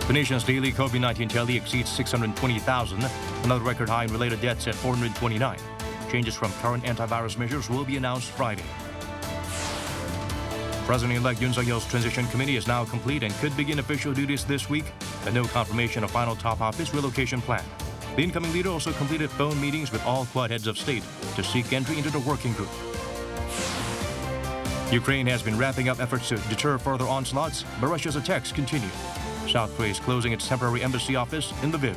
The nation's daily COVID-19 tally exceeds 620,000, another record high in related deaths at 429. Changes from current antivirus measures will be announced Friday. President-elect Yoon Suk-yeol's transition committee is now complete and could begin official duties this week, but no confirmation of final top office relocation plan. The incoming leader also completed phone meetings with all Quad heads of state to seek entry into the working group. Ukraine has been wrapping up efforts to deter further onslaughts, but Russia's attacks continue. South Korea is closing its temporary embassy office in Lviv.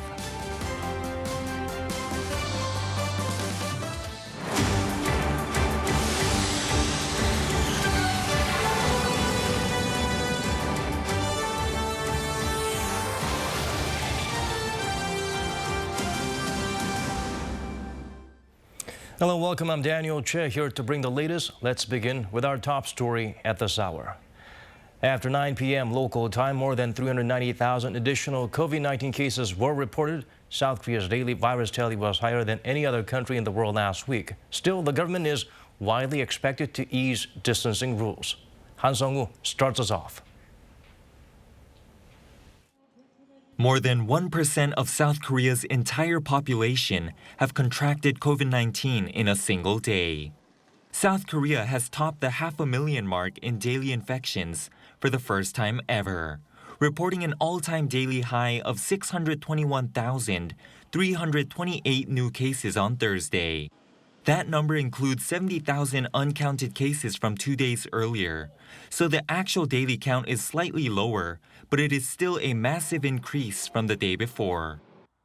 Hello, welcome. I'm Daniel Che here to bring the latest. Let's begin with our top story at this hour. After 9 p.m. local time, more than 390,000 additional COVID-19 cases were reported. South Korea's daily virus tally was higher than any other country in the world last week. Still, the government is widely expected to ease distancing rules. Han Sung-woo starts us off. More than 1% of South Korea's entire population have contracted COVID-19 in a single day. South Korea has topped the 500,000 mark in daily infections for the first time ever, reporting an all-time daily high of 621,328 new cases on Thursday. That number includes 70,000 uncounted cases from 2 days earlier, so the actual daily count is slightly lower, but it is still a massive increase from the day before.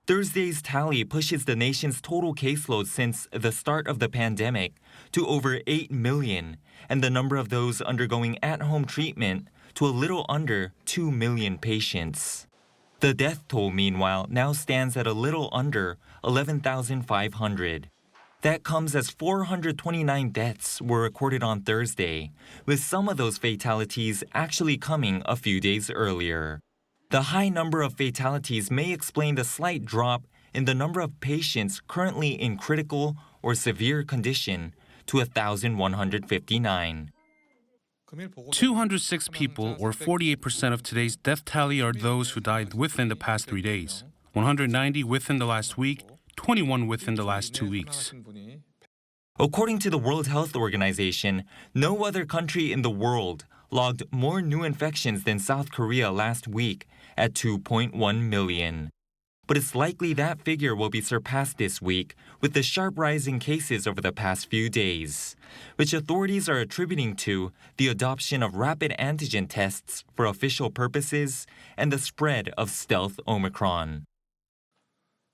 Thursday's tally pushes the nation's total caseload since the start of the pandemic to over 8 million, and the number of those undergoing at-home treatment to a little under 2 million patients. The death toll, meanwhile, now stands at a little under 11,500. That comes as 429 deaths were recorded on Thursday, with some of those fatalities actually coming a few days earlier. The high number of fatalities may explain the slight drop in the number of patients currently in critical or severe condition to 1,159. 206 people, or 48% of today's death tally, are those who died within the past 3 days. 190 within the last week, 21 within the last 2 weeks. According to the World Health Organization, no other country in the world logged more new infections than South Korea last week at 2.1 million. But it's likely that figure will be surpassed this week with the sharp rise in cases over the past few days, which authorities are attributing to the adoption of rapid antigen tests for official purposes and the spread of stealth Omicron.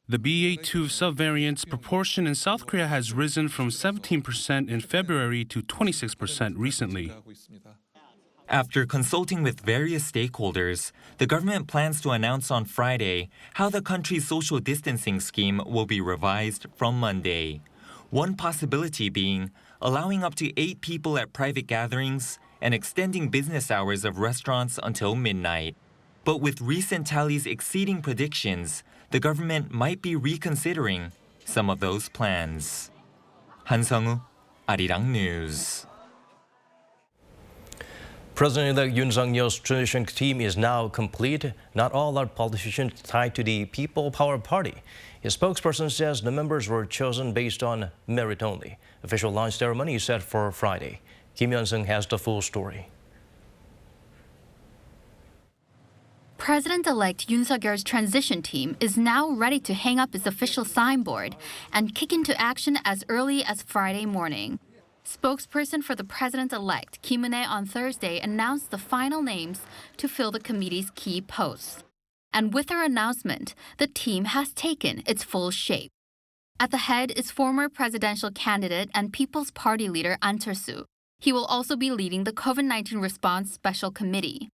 The BA.2 subvariant's proportion in South Korea has risen from 17% in February to 26% recently. After consulting with various stakeholders, the government plans to announce on Friday how the country's social distancing scheme will be revised from Monday. One possibility being allowing up to 8 people at private gatherings and extending business hours of restaurants until midnight. But with recent tallies exceeding predictions, the government might be reconsidering some of those plans. Han Sung-woo, Arirang News. President-elect Yoon Suk-yeol's transition team is now complete. Not all are politicians tied to the People Power Party. His spokesperson says the members were chosen based on merit only. Official launch ceremony is set for Friday. Kim Hyun-sung has the full story. President-elect Yoon Suk-yeol's transition team is now ready to hang up its official signboard and kick into action as early as Friday morning. Spokesperson for the President-elect, Kim Eun-hae, on Thursday announced the final names to fill the committee's key posts. And with her announcement, the team has taken its full shape. At the head is former presidential candidate and People's Party leader An Cheol-soo. He will also be leading the COVID-19 Response Special Committee.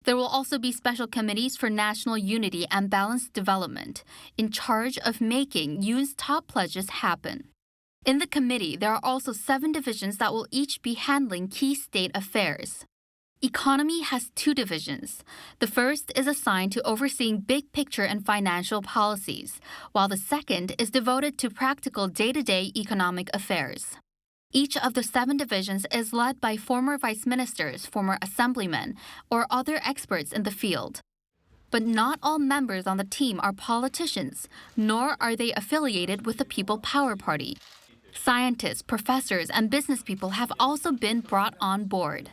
There will also be special committees for national unity and balanced development, in charge of making Yoon's top pledges happen. In the committee, there are also 7 divisions that will each be handling key state affairs. Economy has 2 divisions. The first is assigned to overseeing big picture and financial policies, while the second is devoted to practical day-to-day economic affairs. Each of the 7 divisions is led by former vice ministers, former assemblymen, or other experts in the field. But not all members on the team are politicians, nor are they affiliated with the People Power Party. Scientists, professors, and business people have also been brought on board.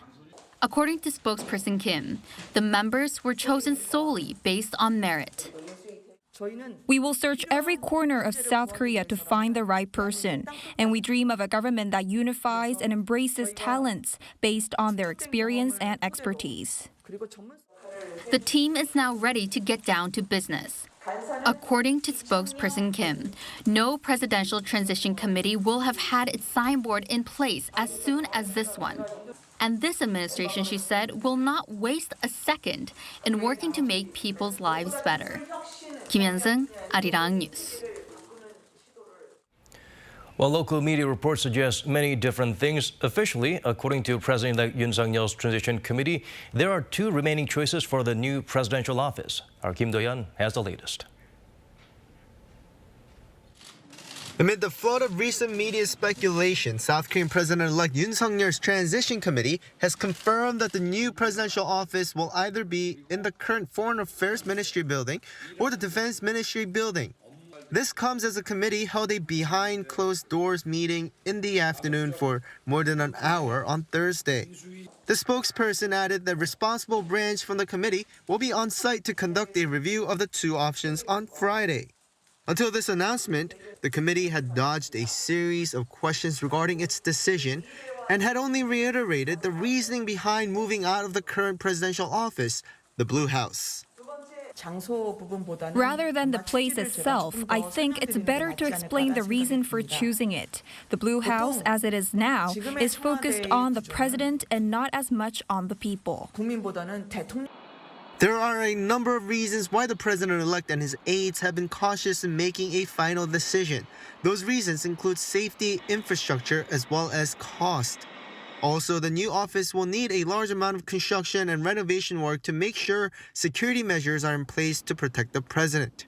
According to spokesperson Kim, the members were chosen solely based on merit. We will search every corner of South Korea to find the right person, and we dream of a government that unifies and embraces talents based on their experience and expertise. The team is now ready to get down to business. According to spokesperson Kim, no presidential transition committee will have had its signboard in place as soon as this one. And this administration, she said, will not waste a second in working to make people's lives better. Kim Hyun-sung, Arirang News. Well, local media reports suggest many different things. Officially, according to President-elect Yoon Suk-yeol's transition committee, there are two remaining choices for the new presidential office. Our Kim Do-yeon has the latest. Amid the flood of recent media speculation, South Korean President-elect Yoon Suk-yeol's transition committee has confirmed that the new presidential office will either be in the current Foreign Affairs Ministry building or the Defense Ministry building. This comes as the committee held a behind-closed-doors meeting in the afternoon for more than an hour on Thursday. The spokesperson added that responsible branch from the committee will be on site to conduct a review of the two options on Friday. Until this announcement, the committee had dodged a series of questions regarding its decision and had only reiterated the reasoning behind moving out of the current presidential office, the Blue House. Rather than the place itself, I think it's better to explain the reason for choosing it. The Blue House, as it is now, is focused on the president and not as much on the people. There are a number of reasons why the president-elect and his aides have been cautious in making a final decision. Those reasons include safety, infrastructure, as well as cost. Also, the new office will need a large amount of construction and renovation work to make sure security measures are in place to protect the president.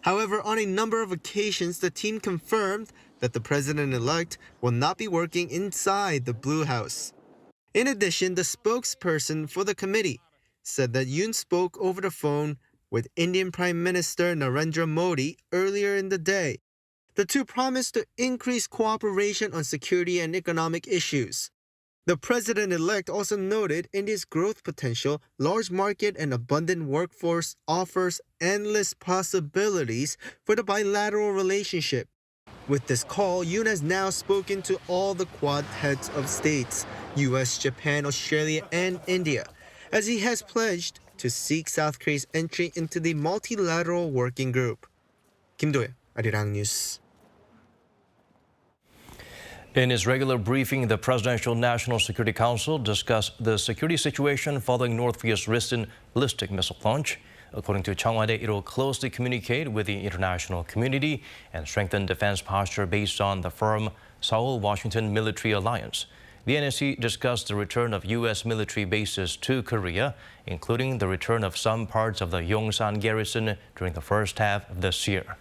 However, on a number of occasions, the team confirmed that the president-elect will not be working inside the Blue House. In addition, the spokesperson for the committee said that Yoon spoke over the phone with Indian Prime Minister Narendra Modi earlier in the day. The two promised to increase cooperation on security and economic issues. The president-elect also noted India's growth potential, large market, and abundant workforce offers endless possibilities for the bilateral relationship. With this call, Yoon has now spoken to all the Quad heads of states, US, Japan, Australia, and India, as he has pledged to seek South Korea's entry into the multilateral working group. Kim Do-yeon, Arirang News. In his regular briefing, the Presidential National Security Council discussed the security situation following North Korea's recent ballistic missile launch. According to Chung Hwa-dae, it will closely communicate with the international community and strengthen defense posture based on the firm Seoul-Washington military alliance. The NSC discussed the return of U.S. military bases to Korea, including the return of some parts of the Yongsan garrison during the first half of this year.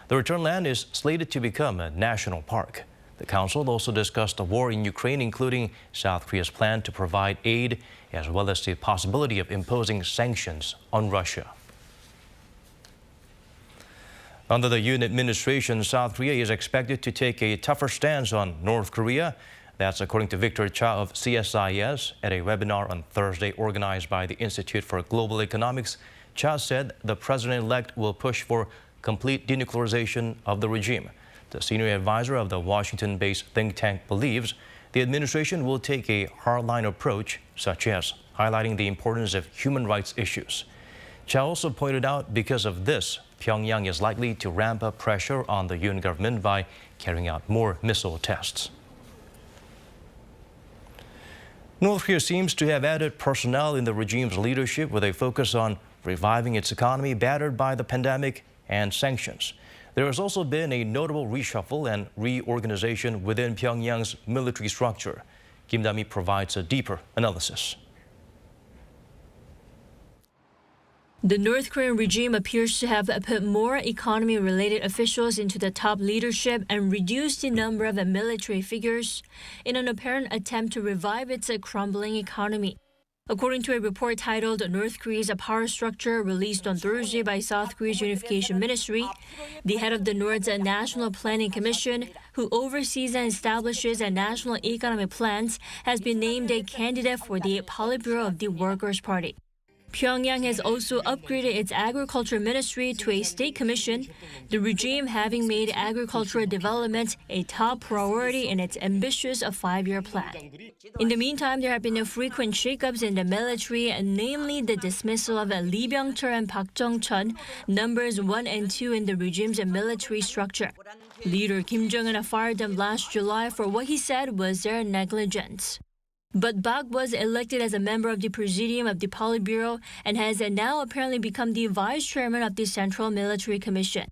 The return land is slated to become a national park. The Council also discussed the war in Ukraine, including South Korea's plan to provide aid, as well as the possibility of imposing sanctions on Russia. Under the Yoon administration, South Korea is expected to take a tougher stance on North Korea. That's according to Victor Cha of CSIS at a webinar on Thursday organized by the Institute for Global Economics. Cha said the president-elect will push for complete denuclearization of the regime. The senior advisor of the Washington-based think tank believes the administration will take a hardline approach, such as highlighting the importance of human rights issues. Cha also pointed out because of this, Pyongyang is likely to ramp up pressure on the Yoon government by carrying out more missile tests. North Korea seems to have added personnel in the regime's leadership with a focus on reviving its economy battered by the pandemic and sanctions. There has also been a notable reshuffle and reorganization within Pyongyang's military structure. Kim Da-mi provides a deeper analysis. The North Korean regime appears to have put more economy-related officials into the top leadership and reduced the number of military figures in an apparent attempt to revive its crumbling economy. According to a report titled North Korea's Power Structure released on Thursday by South Korea's Unification Ministry, the head of the North's National Planning Commission, who oversees and establishes national economic plans, has been named a candidate for the Politburo of the Workers' Party. Pyongyang has also upgraded its agriculture ministry to a state commission, the regime having made agricultural development a top priority in its ambitious 5-year plan. In the meantime, there have been frequent shakeups in the military, namely the dismissal of Lee Byung-chul and Park Jong-chun, numbers 1 and 2 in the regime's military structure. Leader Kim Jong-un fired them last July for what he said was their negligence. But Park was elected as a member of the Presidium of the Politburo and has now apparently become the vice chairman of the Central Military Commission.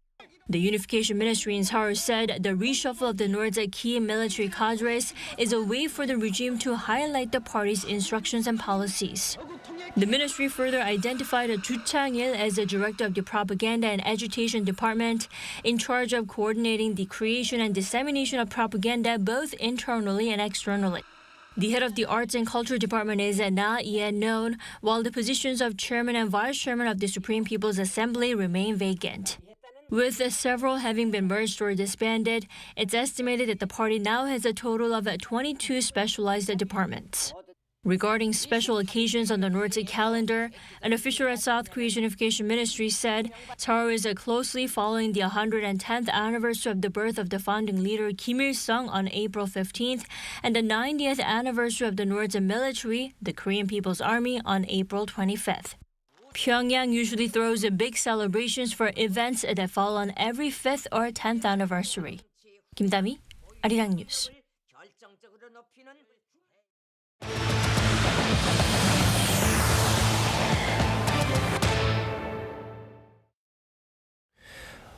The Unification Ministry in Seoul said the reshuffle of the North's key military cadres is a way for the regime to highlight the party's instructions and policies. The ministry further identified Ju Chang-il as the director of the Propaganda and Agitation Department, in charge of coordinating the creation and dissemination of propaganda both internally and externally. The head of the Arts and Culture Department is not yet known, while the positions of chairman and vice chairman of the Supreme People's Assembly remain vacant. With several having been merged or disbanded, it's estimated that the party now has a total of 22 specialized departments. Regarding special occasions on the North's calendar, an official at South Korea's Unification Ministry said Seoul is closely following the 110th anniversary of the birth of the founding leader Kim Il-sung on April 15th and the 90th anniversary of the North's military, the Korean People's Army, on April 25th. Pyongyang usually throws big celebrations for events that fall on every 5th or 10th anniversary. 김다미, Arirang News.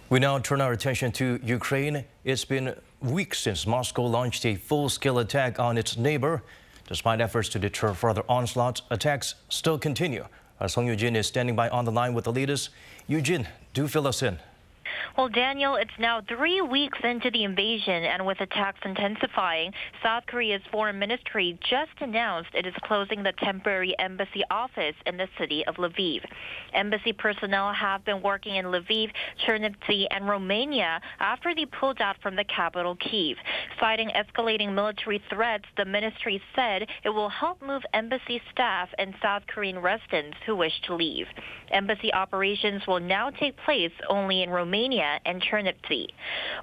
We now turn our attention to Ukraine. It's been weeks since Moscow launched a full-scale attack on its neighbor. Despite efforts to deter further onslaughts, attacks still continue. Song Yoo-jin is standing by on the line with the latest. Yoo-jin, do fill us in. Well, Daniel, it's now 3 weeks into the invasion, and with attacks intensifying, South Korea's foreign ministry just announced it is closing the temporary embassy office in the city of Lviv. Embassy personnel have been working in Lviv, Chernivtsi, and Romania after they pulled out from the capital, Kyiv. Citing escalating military threats, the ministry said it will help move embassy staff and South Korean residents who wish to leave. Embassy operations will now take place only in Romania and Chernivtsi.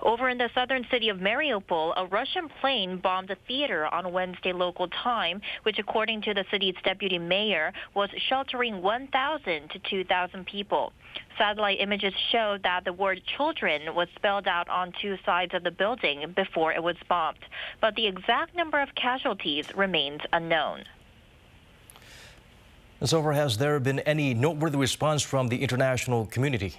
Over in the southern city of Mariupol, a Russian plane bombed a theater on Wednesday local time, which according to the city's deputy mayor was sheltering 1,000 to 2,000 people. Satellite images showed that the word children was spelled out on 2 sides of the building before it was bombed, but the exact number of casualties remains unknown. So far, has there been any noteworthy response from the international community?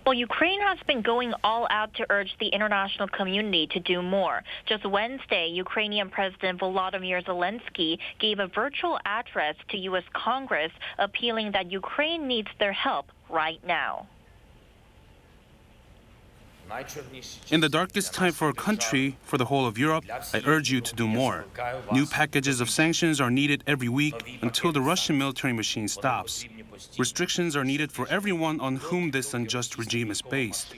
Well, Ukraine has been going all out to urge the international community to do more. Just Wednesday, Ukrainian President Volodymyr Zelensky gave a virtual address to U.S. Congress appealing that Ukraine needs their help right now. In the darkest time for our country, for the whole of Europe, I urge you to do more. New packages of sanctions are needed every week until the Russian military machine stops. Restrictions are needed for everyone on whom this unjust regime is based.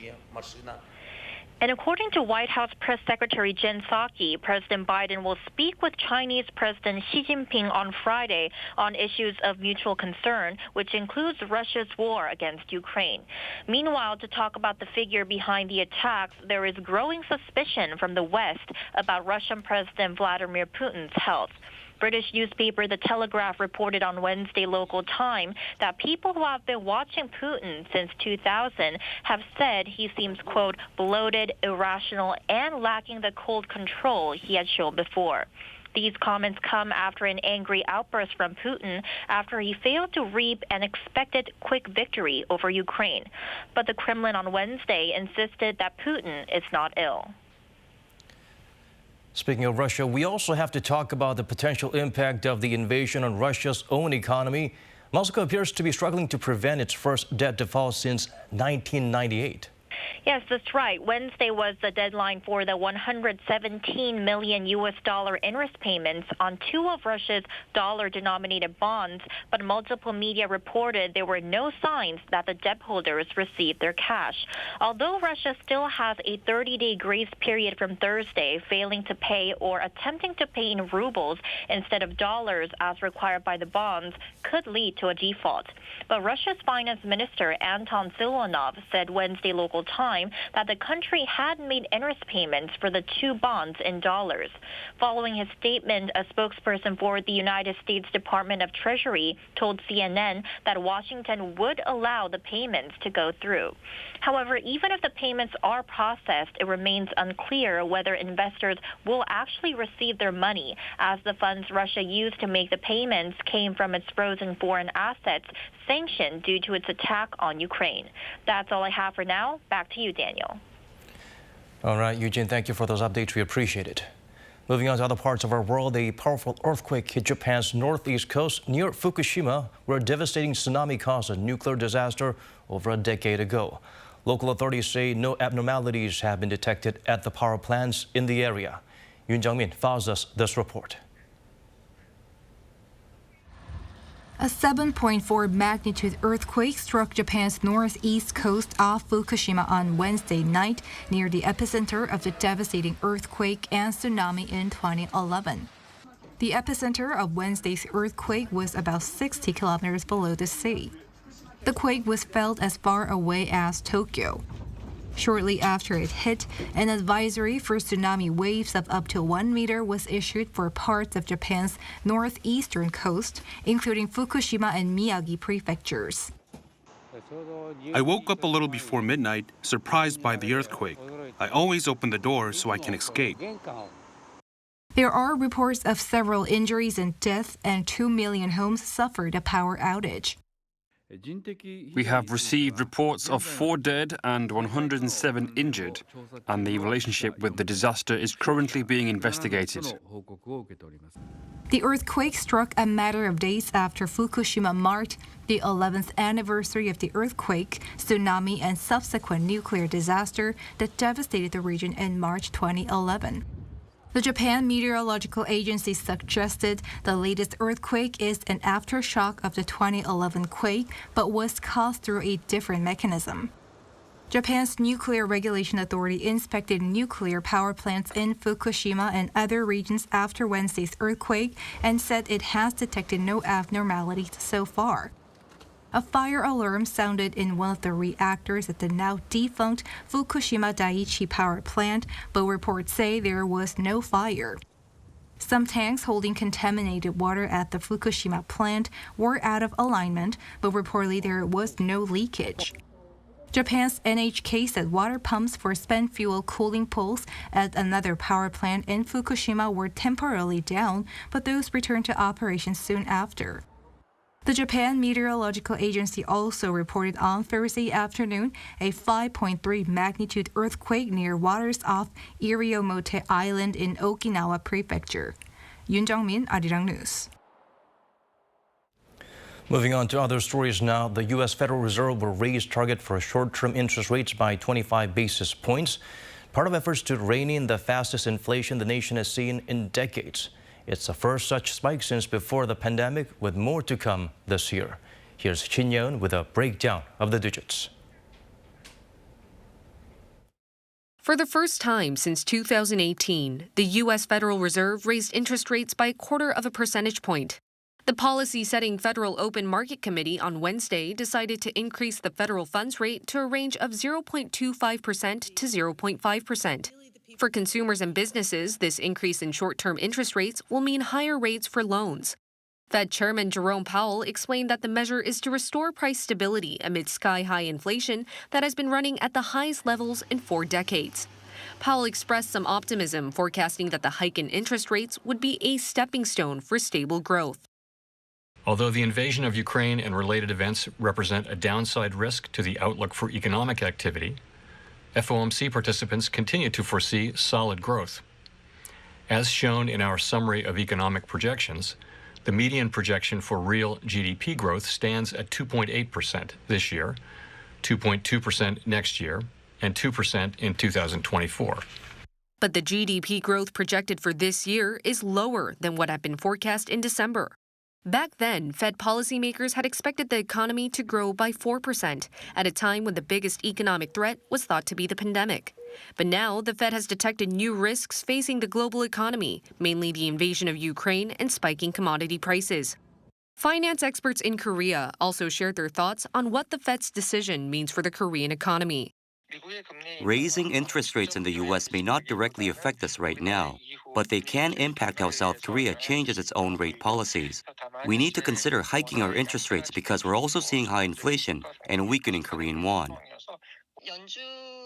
And according to White House Press Secretary Jen Psaki, President Biden will speak with Chinese President Xi Jinping on Friday on issues of mutual concern, which includes Russia's war against Ukraine. Meanwhile, to talk about the figure behind the attacks, there is growing suspicion from the West about Russian President Vladimir Putin's health. British newspaper The Telegraph reported on Wednesday local time that people who have been watching Putin since 2000 have said he seems, quote, bloated, irrational, and lacking the cold control he had shown before. These comments come after an angry outburst from Putin after he failed to reap an expected quick victory over Ukraine. But the Kremlin on Wednesday insisted that Putin is not ill. Speaking of Russia, we also have to talk about the potential impact of the invasion on Russia's own economy. Moscow appears to be struggling to prevent its first debt default since 1998. Yes, that's right. Wednesday was the deadline for the $117 million interest payments on two of Russia's dollar-denominated bonds, but multiple media reported there were no signs that the debt holders received their cash. Although Russia still has a 30-day grace period from Thursday, failing to pay or attempting to pay in rubles instead of dollars as required by the bonds could lead to a default. But Russia's finance minister Anton Silonov said Wednesday local time that the country had made interest payments for the two bonds in dollars. Following his statement, a spokesperson for the United States Department of Treasury told CNN that Washington would allow the payments to go through. However, even if the payments are processed, it remains unclear whether investors will actually receive their money, as the funds Russia used to make the payments came from its frozen foreign assets sanctioned due to its attack on Ukraine. That's all I have for now. Back to you, Daniel. All right, Eugene, thank you for those updates. We appreciate it. Moving on to other parts of our world, a powerful earthquake hit Japan's northeast coast near Fukushima, where a devastating tsunami caused a nuclear disaster over a decade ago. Local authorities say no abnormalities have been detected at the power plants in the area. Yoon Jung-min files us this report. A 7.4 magnitude earthquake struck Japan's northeast coast off Fukushima on Wednesday night, near the epicenter of the devastating earthquake and tsunami in 2011. The epicenter of Wednesday's earthquake was about 60 kilometers below the city. The quake was felt as far away as Tokyo. Shortly after it hit, an advisory for tsunami waves of up to 1 meter was issued for parts of Japan's northeastern coast, including Fukushima and Miyagi prefectures. I woke up a little before midnight, surprised by the earthquake. I always open the door so I can escape. There are reports of several injuries and deaths, and 2 million homes suffered a power outage. We have received reports of 4 dead and 107 injured, and the relationship with the disaster is currently being investigated. The earthquake struck a matter of days after Fukushima marked the 11th anniversary of the earthquake, tsunami, and subsequent nuclear disaster that devastated the region in March 2011. The Japan Meteorological Agency suggested the latest earthquake is an aftershock of the 2011 quake, but was caused through a different mechanism. Japan's Nuclear Regulation Authority inspected nuclear power plants in Fukushima and other regions after Wednesday's earthquake and said it has detected no abnormalities so far. A fire alarm sounded in one of the reactors at the now defunct Fukushima Daiichi power plant, but reports say there was no fire. Some tanks holding contaminated water at the Fukushima plant were out of alignment, but reportedly there was no leakage. Japan's NHK said water pumps for spent fuel cooling pools at another power plant in Fukushima were temporarily down, but those returned to operation soon after. The Japan Meteorological Agency also reported on Thursday afternoon a 5.3 magnitude earthquake near waters off Iriomote Island in Okinawa Prefecture. Yoon Jung-min, Arirang News. Moving on to other stories now, the U.S. Federal Reserve will raise target for short-term interest rates by 25 basis points, part of efforts to rein in the fastest inflation the nation has seen in decades. It's the first such spike since before the pandemic, with more to come this year. Here's Shin Yeon with a breakdown of the digits. For the first time since 2018, the U.S. Federal Reserve raised interest rates by 1/4 percentage point. The policy-setting Federal Open Market Committee on Wednesday decided to increase the federal funds rate to a range of 0.25% to 0.5%. For consumers and businesses, this increase in short-term interest rates will mean higher rates for loans. Fed Chairman Jerome Powell explained that the measure is to restore price stability amid sky-high inflation that has been running at the highest levels in 4 decades. Powell expressed some optimism, forecasting that the hike in interest rates would be a stepping stone for stable growth. Although the invasion of Ukraine and related events represent a downside risk to the outlook for economic activity, FOMC participants continue to foresee solid growth. As shown in our summary of economic projections, the median projection for real GDP growth stands at 2.8% this year, 2.2% next year, and 2% in 2024. But the GDP growth projected for this year is lower than what had been forecast in December. Back then, Fed policymakers had expected the economy to grow by 4% at a time when the biggest economic threat was thought to be the pandemic. But now, the Fed has detected new risks facing the global economy, mainly the invasion of Ukraine and spiking commodity prices. Finance experts in Korea also shared their thoughts on what the Fed's decision means for the Korean economy. Raising interest rates in the U.S. may not directly affect us right now, but they can impact how South Korea changes its own rate policies. We need to consider hiking our interest rates because we're also seeing high inflation and weakening Korean won.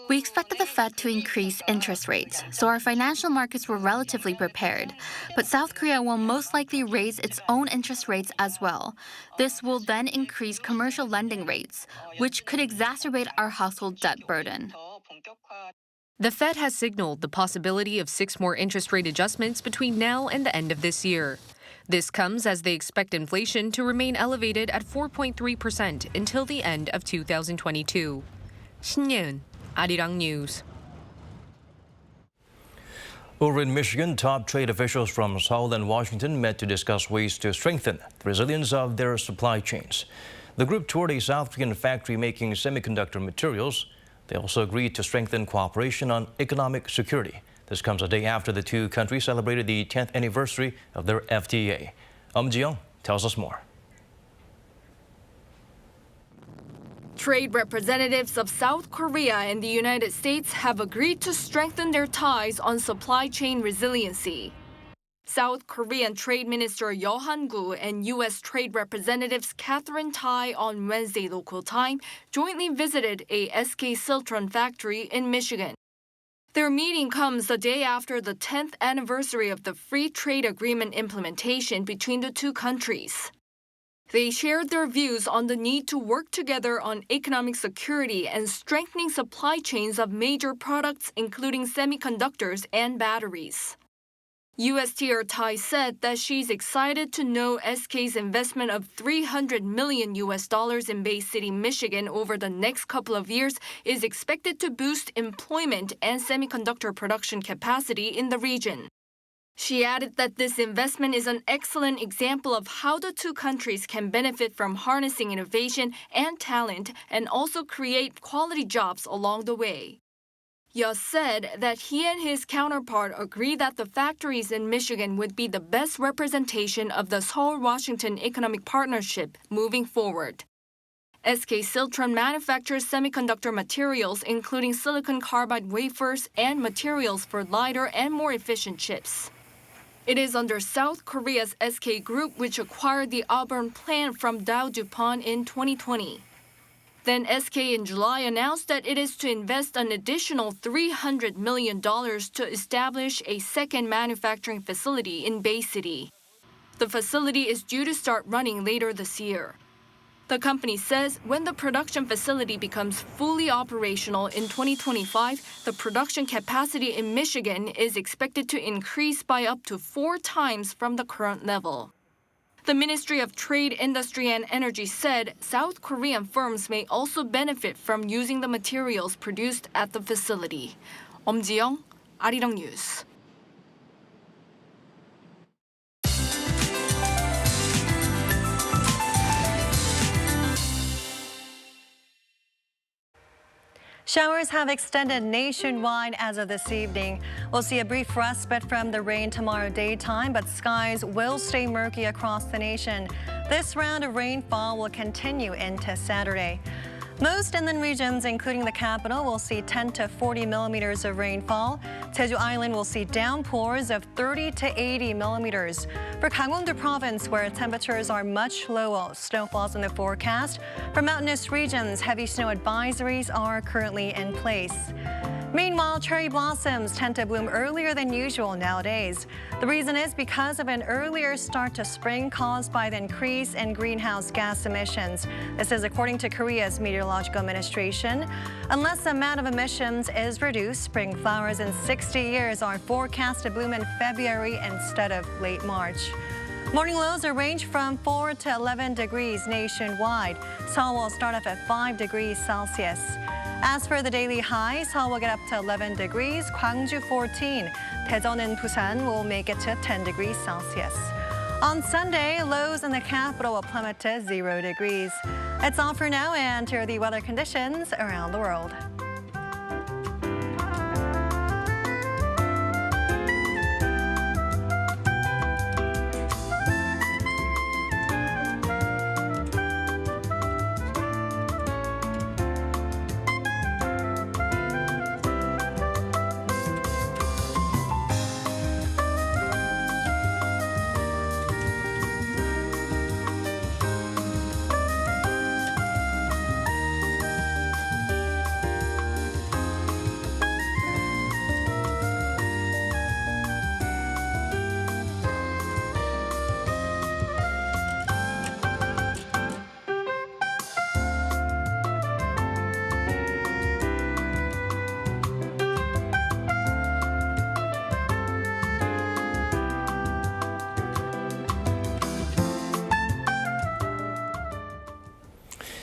We expected the Fed to increase interest rates, so our financial markets were relatively prepared. But South Korea will most likely raise its own interest rates as well. This will then increase commercial lending rates, which could exacerbate our household debt burden. The Fed has signaled the possibility of 6 more interest rate adjustments between now and the end of this year. This comes as they expect inflation to remain elevated at 4.3% until the end of 2022. 신예은, Arirang News. Over in Michigan, top trade officials from Seoul and Washington met to discuss ways to strengthen the resilience of their supply chains. The group toured a South Korean factory making semiconductor materials. They also agreed to strengthen cooperation on economic security. This comes a day after the two countries celebrated the 10th anniversary of their FTA. Ji-young tells us more. Trade representatives of South Korea and the United States have agreed to strengthen their ties on supply chain resiliency. South Korean Trade Minister Yoon Suk-yeol and U.S. Trade Representatives Catherine Tai on Wednesday local time jointly visited a SK Siltron factory in Michigan. Their meeting comes the day after the 10th anniversary of the Free Trade Agreement implementation between the two countries. They shared their views on the need to work together on economic security and strengthening supply chains of major products, including semiconductors and batteries. USTR Tai said that she's excited to know SK's investment of $300 million in Bay City, Michigan over the next couple of years is expected to boost employment and semiconductor production capacity in the region. She added that this investment is an excellent example of how the two countries can benefit from harnessing innovation and talent and also create quality jobs along the way. Ye said that he and his counterpart agree that the factories in Michigan would be the best representation of the Seoul-Washington Economic Partnership moving forward. SK Siltron manufactures semiconductor materials including silicon carbide wafers and materials for lighter and more efficient chips. It is under South Korea's SK Group, which acquired the Auburn plant from Dow DuPont in 2020. Then SK in July announced that it is to invest an additional $300 million to establish a second manufacturing facility in Bay City. The facility is due to start running later this year. The company says when the production facility becomes fully operational in 2025, the production capacity in Michigan is expected to increase by up to 4 times from the current level. The Ministry of Trade, Industry and Energy said South Korean firms may also benefit from using the materials produced at the facility. Ji-young, Arirang News. Showers have extended nationwide as of this evening. We'll see a brief respite from the rain tomorrow daytime, but skies will stay murky across the nation. This round of rainfall will continue into Saturday. Most inland regions, including the capital, will see 10 to 40 millimeters of rainfall. Jeju Island will see downpours of 30 to 80 millimeters. For Gangwon-do province, where temperatures are much lower, snowfalls in the forecast. For mountainous regions, heavy snow advisories are currently in place. Meanwhile, cherry blossoms tend to bloom earlier than usual nowadays. The reason is because of an earlier start to spring caused by the increase in greenhouse gas emissions. This is according to Korea's Meteorological Administration. Unless the amount of emissions is reduced, spring flowers in 60 years are forecast to bloom in February instead of late March. Morning lows will range from 4 to 11 degrees nationwide. Seoul will start off at 5 degrees Celsius. As for the daily highs, Seoul will get up to 11 degrees, Gwangju 14. Daejeon and Busan will make it to 10 degrees Celsius. On Sunday, lows in the capital will plummet to 0 degrees. It's all for now, and here are the weather conditions around the world.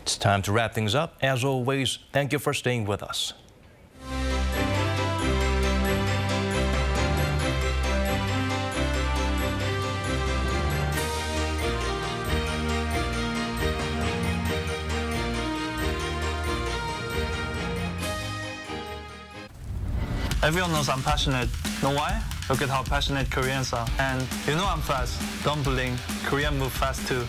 It's time to wrap things up. As always, thank you for staying with us. Everyone knows I'm passionate. Know why? Look at how passionate Koreans are. And you know I'm fast. Don't blink. Koreans move fast too.